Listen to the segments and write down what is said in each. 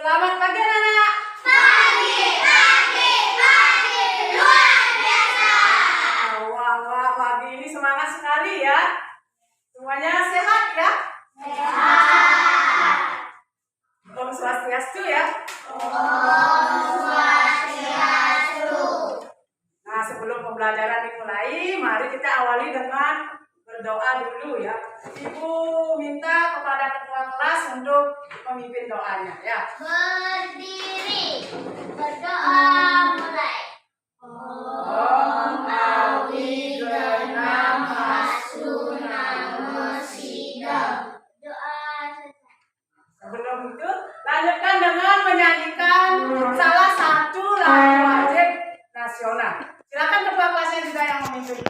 Selamat pagi anak-anak. Pagi, luar biasa. Wah, pagi ini semangat sekali ya. Semuanya sehat ya? Sehat. Om Swastiastu ya. Om Swastiastu. Nah, sebelum pembelajaran dimulai, mari kita awali dengan berdoa dulu ya. Ibu minta kepada ketua kelas untuk memimpin doanya ya. Berdiri. Berdoa mulai. Om Awi Genam Hasu Namo Sidam. Doa selesai. Sebelum itu, lanjutkan dengan menyanyikan salah satu lagu wajib nasional. Silakan ketua kelasnya juga yang memimpin.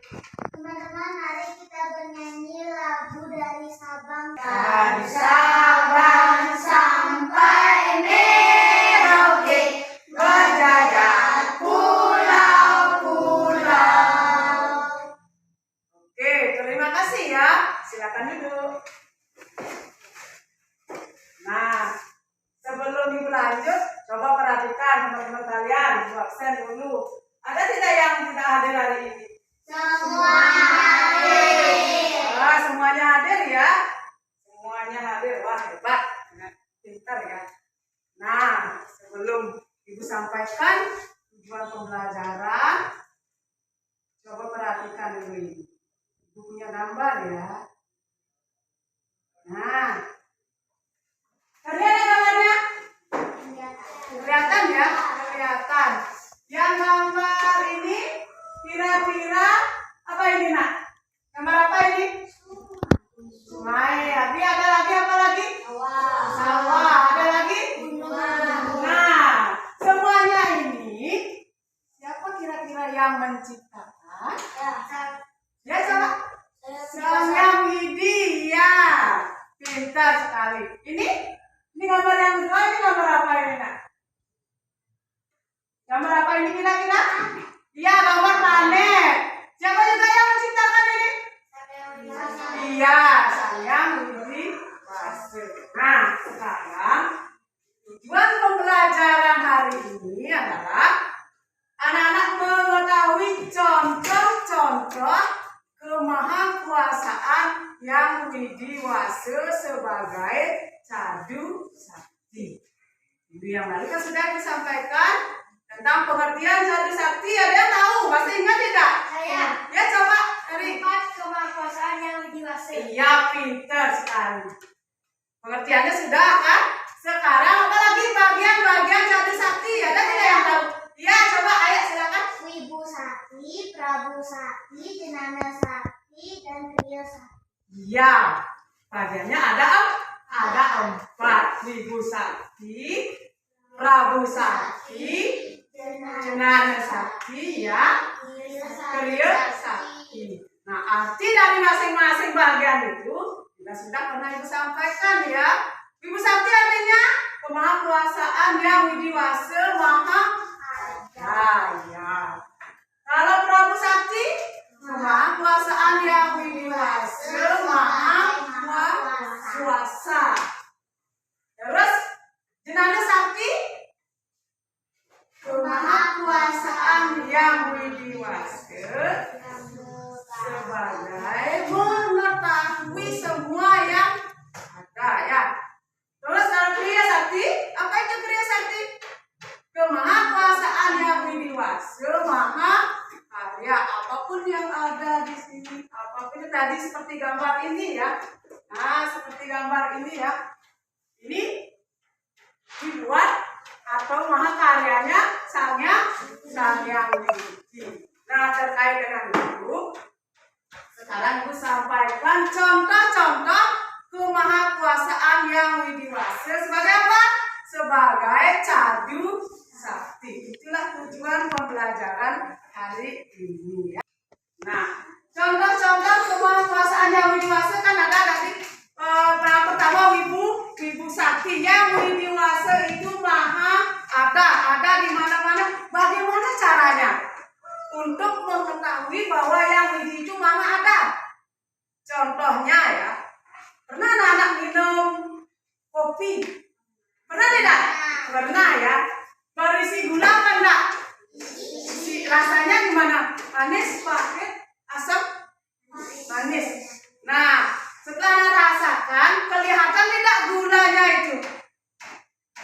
Teman-teman, mari kita bernyanyi lagu dari Sabang. Dari Sabang sampai Merauke, berjaya pulau-pulau. Oke, terima kasih ya. Silakan duduk. Nah, sebelum ibu lanjut, coba perhatikan teman-teman kalian, ibu absen dulu. Ada tidak yang tidak hadir hari ini? Semua hadir. Wah, semuanya hadir ya. Semuanya hadir, wah hebat, pintar ya. Nah, sebelum ibu sampaikan tujuan pembelajaran, coba perhatikan dulu ini. Ibu punya gambar ya. Nah, terlihat gambarnya? Kelihatan ya? Kelihatan. Yang gambar ini kira-kira apa ini nak? Gambar apa ini? Sungai. Ada lagi apa lagi? Sawah. Ada lagi? Nah, semuanya ini siapa kira-kira yang menciptakan? Ya coba. Sang Yang Widi ya. Pintar sekali. Ini gambar yang kedua. Ini gambar apa ini nak? Gambar apa ini kira-kira? Iya, gambar planet. Siapa juga yang menciptakan ini? Iya, Sang Yang Widi Wase. Nah, sekarang tujuan pembelajaran hari ini adalah anak-anak mengetahui contoh-contoh kemahakuasaan Yang Widi Wase sebagai Cadu Sakti. Minggu yang lalu kan sudah disampaikan tentang pengertian Cadu Sakti. Ada yang tahu? Masih ingat tidak? Saya. Ya coba dari. Kemahakuasaan Yang Widi Wase. Iya, pintar sekali. Pengertiannya sudah kan? Sekarang apa lagi bagian-bagian Cadu Sakti? Ada tidak yang tahu? Iya, coba ayo silakan. Wibu Sakti, Prabu Sakti, Jenana Sakti, dan Kriya Sakti. Iya, bagiannya ada empat. Wibu Sakti, Prabu Sakti, Jenana Sakti, ya, Kriya Sakti. Nah, arti dari masing-masing bagian itu kita sudah pernah ibu sampaikan ya. Wibu Sakti artinya kemahakuasaan Yang Widi Wase Maha Daya. Kalau Prabu Sakti, kemahakuasaan Yang Widi Wase Maha Kuasa. Terus Jenana Sakti, kemahakuasaan Yang Widi Wase sebagai mengetahui semua yang ada ya. Terus kalau Kriya Sakti, apa itu Kriya Sakti? Kemahakuasaan Yang Widi Wase Maha Karya. Apapun yang ada di sini, apapun itu tadi seperti gambar ini ya. Nah, seperti gambar ini ya. Ini dibuat atau mahakaryanya Sang Yang Widi. Nah, terkait dengan itu, sekarang ibu sampaikan contoh-contoh kemahakuasaan Yang Widi Wase sebagai apa? Sebagai Cadu Sakti. Itulah tujuan pembelajaran hari ini ya. Nah, contoh-contoh kemahakuasaan Yang Widi Wase kan ada tadi. Pertama Wibu Sakti. Yang Widi Wase itu ada di mana-mana. Bagaimana caranya? Untuk mengetahui bahwa Yang Widi itu maha ada. Contohnya ya, pernah anak-anak minum kopi? Pernah tidak? Pernah ya? Berisi gula kan enggak? Rasanya gimana? Manis, pahit, asam? Manis. Nah, setelah Anda rasakan, kelihatan tidak gulanya itu?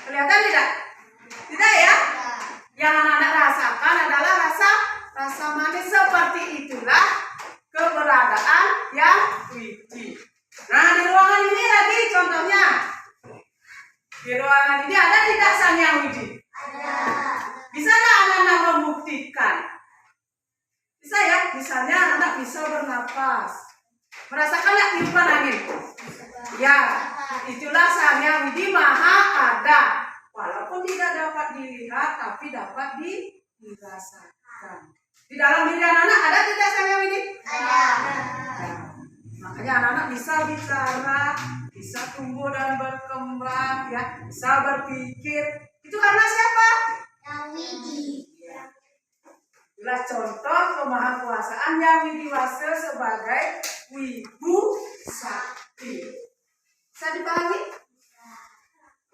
Kelihatan tidak? Tidak ya? Yang anak-anak rasakan adalah rasa manis. Seperti itulah keberadaan yang widi. Nah, di ruangan ini lagi contohnya. Di ruangan ini ada tidak sang yang widi? Ada. Bisa nggak anak-anak membuktikan? Bisa ya? Misalnya anak bisa bernapas. Merasakan nggak tiupan angin? Ya, itulah sang yang widi maha ada. Walaupun tidak dapat dilihat, tapi dapat dirasakan. Di dalam diri anak-anak ada tidak sang yang widi? Ada. Makanya anak-anak bisa bicara, bisa tumbuh dan berkembang, ya, bisa berpikir. Itu karena siapa? Yang widi. Itulah contoh kemahakuasaan yang widiwasa sebagai wibu sakti. Bisa dipahami?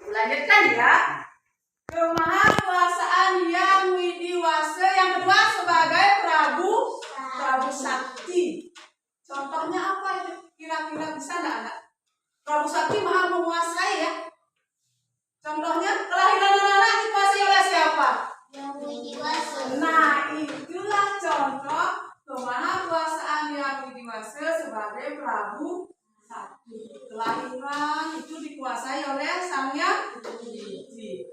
Lanjutkan ya. Kemahakuasaan yang widiwasa yang kedua sebagai Prabu Sakti. Contohnya apa itu? Kira-kira bisa enggak anak? Prabu Sakti maha menguasai ya. Contohnya kelahiran anak-anak dikuasai oleh siapa? Yang widiwasa. Nah, itulah contoh kemahakuasaan yang widiwasa sebagai Prabu Sakti. Kelahiran itu dikuasai oleh Sang Yang Widi.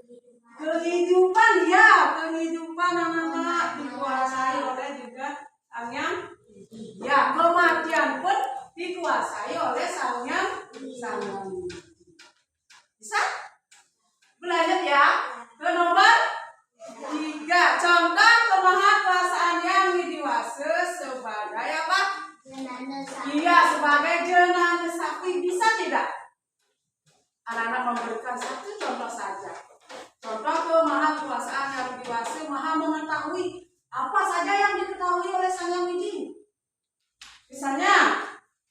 Kehidupan ya, kehidupan anak-anak dikuasai oleh juga Sang Yang Widi. Ya, kematian pun dikuasai oleh Sang Yang Widi. Bisa? Belajar ya. Ke nomor 3. Contoh kemahakuasaan yang widiwasa sebagai apa? Jenana sakti. Iya, sebagai jenana sakti. Bisa tidak? Anak-anak memberikan satu contoh saja. Contoh kemahakuasaan yang widiwasa maha mengetahui apa saja yang diketahui oleh Sang Yang Widi. Misalnya,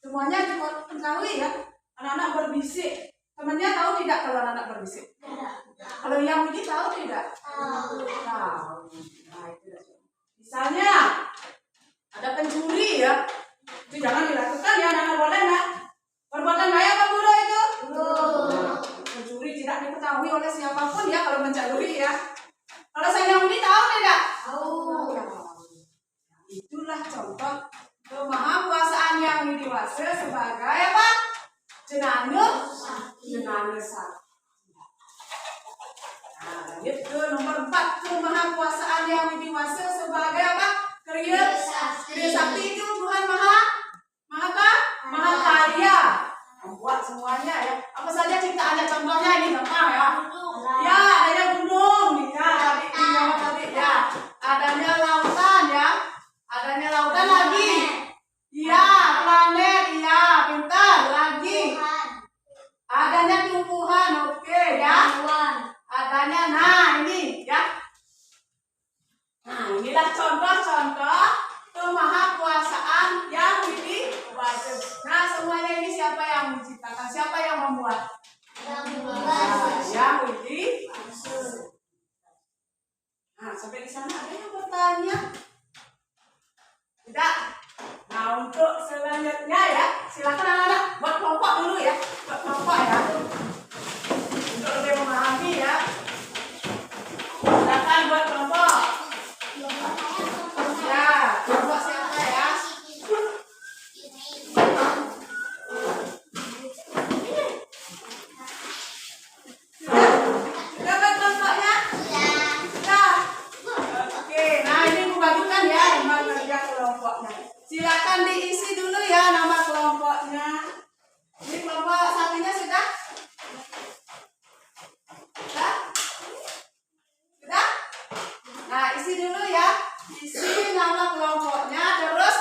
semuanya diketahui ya. Anak-anak berbisik. Temannya tahu tidak kalau anak-anak berbisik? Kalau Yang Widi tahu tidak? Tahu. Tahu. Nah, itu. Misalnya, ada pencuri ya. Itu jangan dilakukan ya, anak-anak boleh nggak? Perbuatan bahaya apa buruk itu? Mencuri tidak diketahui oleh siapapun ya kalau mencuri ya. Kalau Sang Yang Widi tahu tidak? Tahu. Itulah contoh kemahakuasaan yang widiwasa sebagai apa? Jenana sakti. Nah, lanjut ke nomor 4. Kemahakuasaan yang widiwasa sebagai apa? Kriya sakti itu Tuhan maha karya. Membuat semuanya ya. Apa saja ciptaannya, contohnya ini gampang ya. Ya, adanya gunung, ya, tadi ya. Adanya lautan ya. Adanya lautan lagi. Ya, planet, ya, pintar lagi. Adanya tumbuhan, oke ya. Adanya, nah ini ya. Nah, inilah contoh-contoh kemahakuasaan yang widiwasa. Nah, semuanya ini siapa yang menciptakan? Siapa yang membuat? Yang widiwasa. Nah, sampai di sana ada yang bertanya? Tidak? Nah, untuk selanjutnya ya, silakan anak-anak buat kelompok dulu ya. Buat kelompok ya. Untuk lebih memahami ya. Silakan buat kelompok. Ya, kelompok siapa ya? Sudah buat kelompoknya? Sudah. Oke, nah ini membagikan ya, membagikan kelompoknya. Silakan diisi dulu ya nama kelompoknya. Ini kelompok satunya sudah? Sudah? Sudah? Nah, isi dulu ya. Isi nama kelompoknya, terus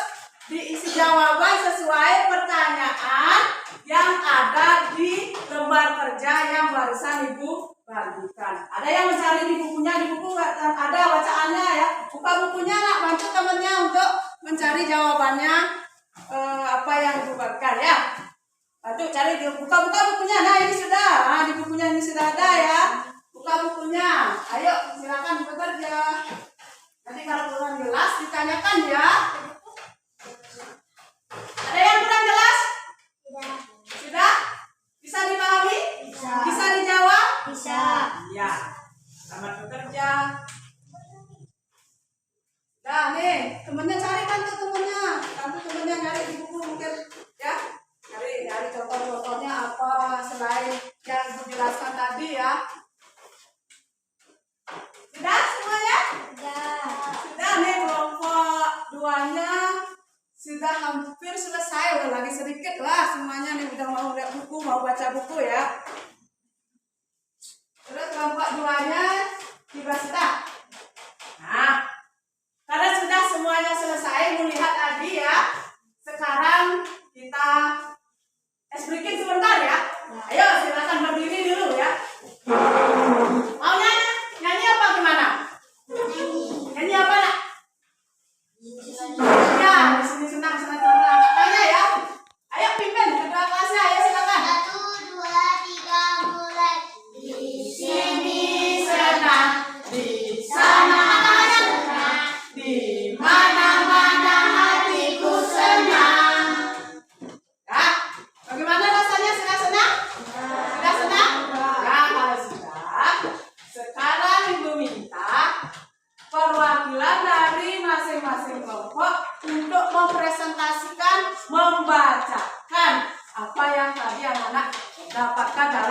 diisi jawaban sesuai pertanyaan yang ada di lembar kerja yang barusan Ibu bagikan. Ada yang mencari di bukunya, di buku ada bacaannya ya. Buka bukunya, nak, bantu temannya untuk mencari jawabannya apa yang Ibu bagikan ya. Bantu cari, buka bukunya. Nah, ini sudah. Nah, di bukunya ini sudah ada ya. Buka bukunya.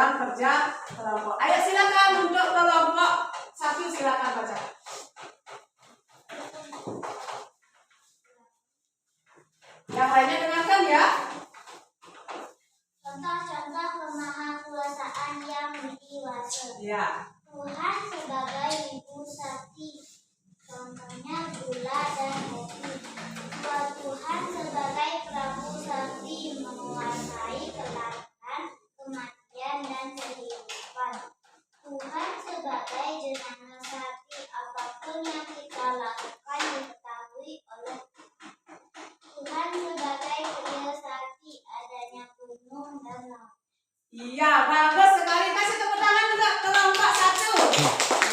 dalam kerja kelompok. Ayo silakan untuk kelompok 1 silakan baca. Yang lainnya dengarkan ya. Contoh-contoh kemahakuasaan yang widiwasa. Ya. Tuhan sebagai ibu sakti, contohnya gula dan kopi. Tuhan sebagai Prabu Sakti menguasai kelahiran, kematian dan kehidupan. Tuhan sebagai jenana sakti, apapun yang kita lakukan diketahui oleh Tuhan sebagai kriya sakti, adanya gunung dan laut. Iya, bagus sekali. Kasih tepuk tangan juga kelompok 1.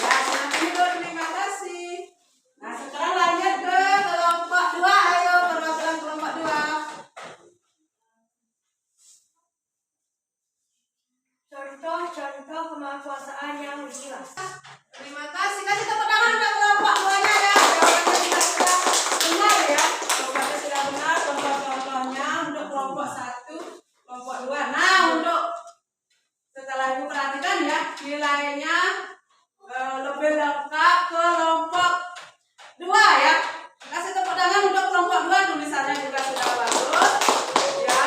Ya, senang itu, terima kasih. Nah, sekarang lanjut ke kelompok 2. Ayo, perwakilan kelompok 2. Contoh-contoh kemahakuasaan yang widiwasa. Terima kasih. Kasih tepuk tangan untuk kelompok 2-nya ya. Jawabannya juga sudah benar ya. Jawabannya sudah benar. Contoh-contohnya untuk kelompok 1, kelompok 2. Nah, untuk setelah Ibu perhatikan ya, nilainya lebih lengkap kelompok 2 ya. Kasih tepuk tangan untuk kelompok 2, tulisannya juga sudah bagus ya.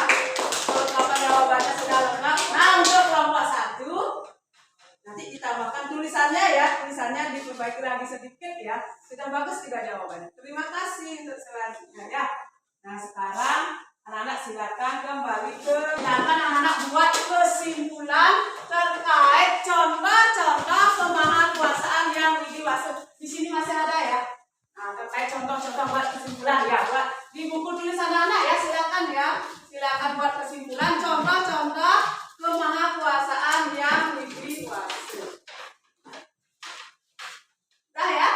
Kelengkapan jawabannya sudah lengkap. Nah, untuk kelompok 1 nanti ditambahkan tulisannya ya, tulisannya diperbaiki lagi sedikit ya. Sudah bagus juga jawabannya. Terima kasih untuk selanjutnya ya. Nah, sekarang anak-anak silakan kembali ke silakan anak-anak buat kesimpulan terkait contoh-contoh kemahakuasaan yang widiwasa. Di sini masih ada ya. Nah, terkait contoh-contoh buat kesimpulan ya, buat di buku tulis anak-anak ya, silakan ya. Silakan buat kesimpulan contoh-contoh kemahakuasaan yang widiwasa. Dah ya?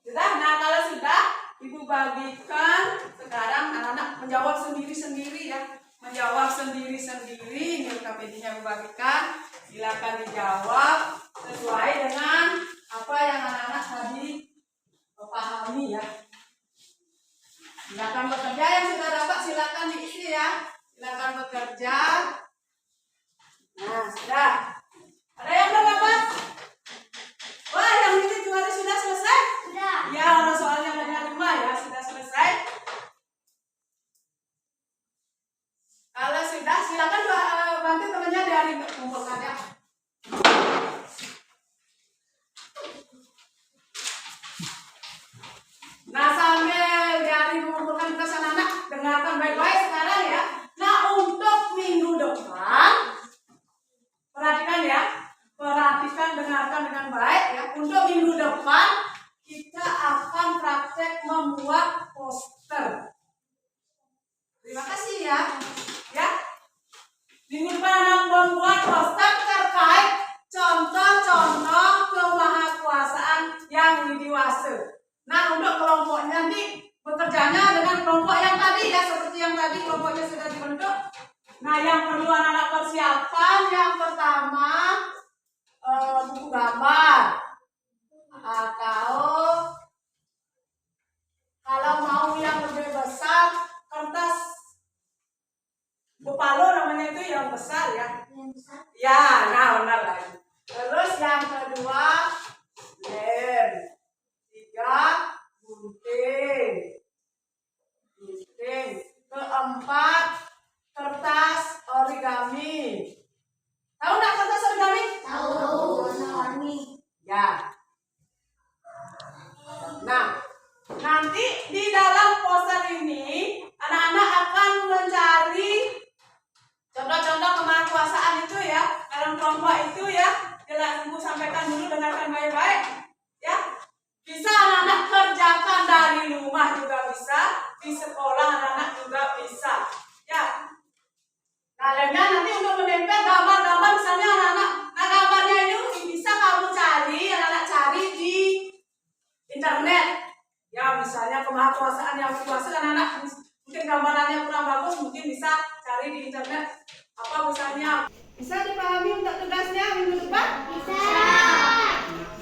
Sudah? Nah, kalau sudah, Ibu bagikan sekarang anak-anak menjawab sendiri-sendiri ya. Menjawab sendiri-sendiri. Ini UKPD-nya Ibu bagikan. Silakan dijawab sesuai dengan apa yang anak-anak tadi pahami ya. Silakan bekerja, yang sudah dapat silakan diisi ya. Silakan bekerja. Nah, sudah. Ada yang belum dapat? Wah, yang ini kemarin sudah selesai? Sudah. Ya, orang soalnya hanya 5 ya, sudah selesai. Kalau sudah, silakan bantu temannya dari kumpulkan ya. Nah, sambil dari mengumpulkan tugas anak-anak, dengarkan baik-baik sekarang ya. Nah, untuk minggu depan, perhatikan ya. Perhatikan, dengarkan dengan baik ya. Untuk minggu depan, kita akan praktek membuat poster. Terima kasih ya. Ya. Minggu depan anak membuat poster terkait contoh-contoh kemahakuasaan yang widiwasa. Nah, untuk kelompoknya nanti bekerjanya dengan kelompok yang tadi ya, seperti yang tadi kelompoknya sudah dibentuk. Nah, yang perlu anak-anak persiapkan yang pertama buku gambar, atau kalau mau yang lebih besar kertas bupalo namanya, itu yang besar ya. Ya, nah benar lagi. Terus yang kedua lem, 3 gunting, keempat kertas origami. Tahu nggak kertas origami? Tahu. Ya. Nah, nanti di dalam poster ini anak-anak akan mencari contoh-contoh kemahakuasaan itu ya, dalam kelompok itu ya. Jelas, Ibu sampaikan dulu, dengarkan baik-baik ya. Bisa anak-anak kerjakan dari rumah juga bisa, di sekolah anak-anak juga bisa ya. Nah, lemnya nanti untuk menempel gambar-gambar, misalnya anak-anak, nah gambarnya ini bisa kamu cari, anak-anak cari di internet ya. Misalnya kemahakuasaan yang widiwasa, anak-anak mungkin gambarannya kurang bagus, mungkin bisa cari di internet apa misalnya. Bisa dipahami untuk tugasnya minggu depan? Bisa.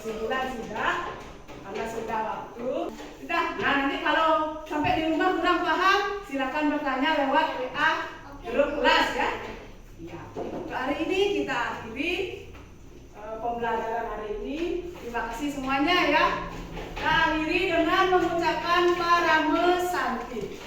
Kesimpulan sudah, karena sudah waktu sudah. Nah, nanti kalau sampai di rumah kurang paham, silakan silakan bertanya lewat WA grup kelas ya. Ya, untuk hari ini kita akhiri pembelajaran hari ini. Terima kasih semuanya ya. Kita akhiri dengan mengucapkan Parame Santi.